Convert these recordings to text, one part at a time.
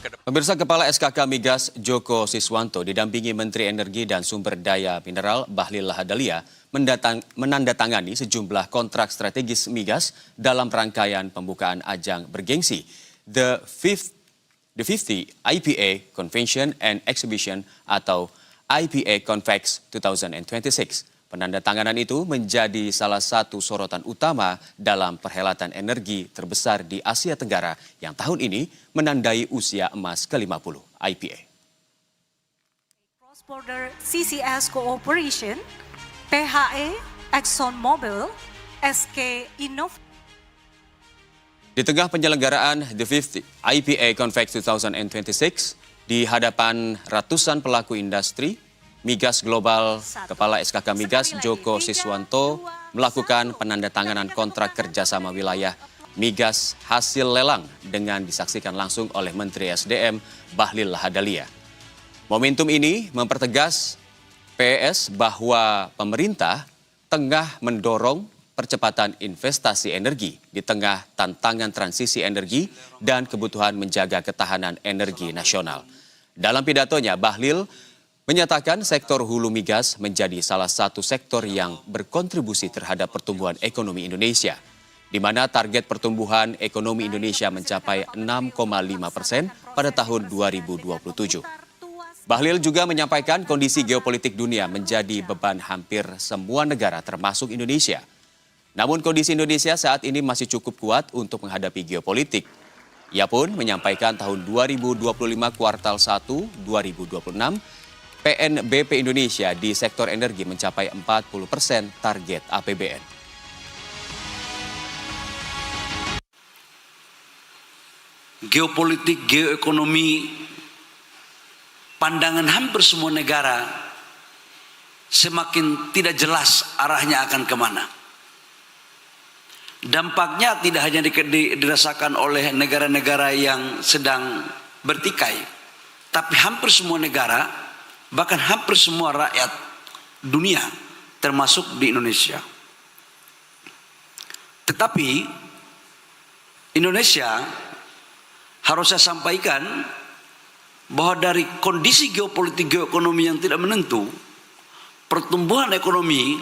Pemirsa, Kepala SKK Migas Joko Siswanto didampingi Menteri Energi dan Sumber Daya Mineral Bahlil Lahadalia menandatangani sejumlah kontrak strategis migas dalam rangkaian pembukaan ajang bergengsi The 50 IPA Convention and Exhibition atau IPA Convex 2026. Penandatanganan itu menjadi salah satu sorotan utama dalam perhelatan energi terbesar di Asia Tenggara yang tahun ini menandai usia emas ke-50 IPA. Cross-border CCS Cooperation, PHE, ExxonMobil, SK Innov. Di tengah penyelenggaraan The 50 IPA Convex 2026 di hadapan ratusan pelaku industri, Migas Global, Kepala SKK Migas Joko Siswanto melakukan penandatanganan kontrak kerjasama wilayah migas hasil lelang dengan disaksikan langsung oleh Menteri SDM Bahlil Lahadalia. Momentum ini mempertegas PES bahwa pemerintah tengah mendorong percepatan investasi energi di tengah tantangan transisi energi dan kebutuhan menjaga ketahanan energi nasional. Dalam pidatonya, Bahlil menyatakan sektor hulu migas menjadi salah satu sektor yang berkontribusi terhadap pertumbuhan ekonomi Indonesia, di mana target pertumbuhan ekonomi Indonesia mencapai 6,5% pada tahun 2027. Bahlil juga menyampaikan kondisi geopolitik dunia menjadi beban hampir semua negara termasuk Indonesia. Namun kondisi Indonesia saat ini masih cukup kuat untuk menghadapi geopolitik. Ia pun menyampaikan tahun 2025 kuartal 1 2026 PNBP Indonesia di sektor energi mencapai 40% target APBN. Geopolitik, geoekonomi, pandangan hampir semua negara semakin tidak jelas arahnya akan kemana. Dampaknya tidak hanya dirasakan oleh negara-negara yang sedang bertikai, tapi hampir semua negara, bahkan hampir semua rakyat dunia, termasuk di Indonesia. Tetapi Indonesia harus saya sampaikan bahwa dari kondisi geopolitik geoekonomi yang tidak menentu, pertumbuhan ekonomi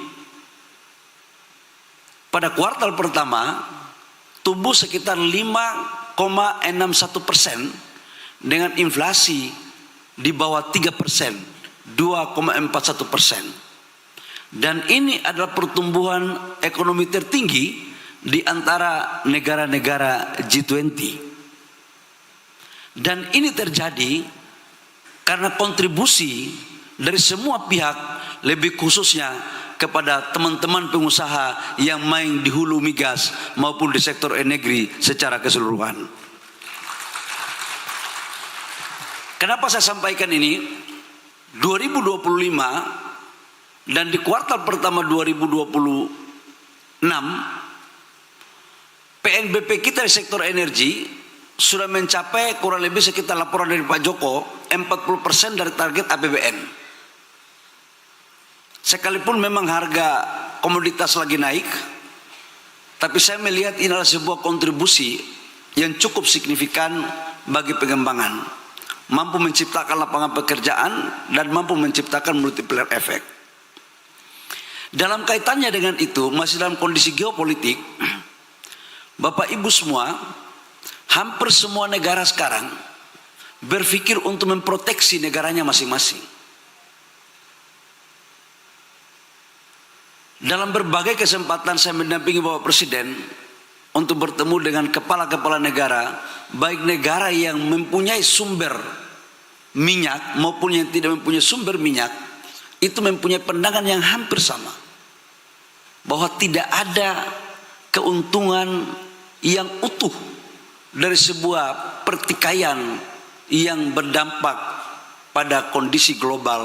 pada kuartal pertama tumbuh sekitar 5,61% dengan inflasi di bawah 3%. 2,41%. Dan ini adalah pertumbuhan ekonomi tertinggi di antara negara-negara G20. Dan ini terjadi karena kontribusi dari semua pihak, lebih khususnya kepada teman-teman pengusaha yang main di hulu migas maupun di sektor energi secara keseluruhan. Kenapa saya sampaikan ini? 2025 dan di kuartal pertama 2026 PNBP kita di sektor energi sudah mencapai kurang lebih sekitar laporan dari Pak Joko 40% dari target APBN. Sekalipun memang harga komoditas lagi naik, tapi saya melihat ini adalah sebuah kontribusi yang cukup signifikan bagi pengembangan, mampu menciptakan lapangan pekerjaan dan mampu menciptakan multiplier effect. Dalam kaitannya dengan itu, masih dalam kondisi geopolitik, Bapak Ibu semua, hampir semua negara sekarang berpikir untuk memproteksi negaranya masing-masing. Dalam berbagai kesempatan saya mendampingi Bapak Presiden untuk bertemu dengan kepala-kepala negara, baik negara yang mempunyai sumber minyak maupun yang tidak mempunyai sumber minyak, itu mempunyai pandangan yang hampir sama, bahwa tidak ada keuntungan yang utuh dari sebuah pertikaian yang berdampak pada kondisi global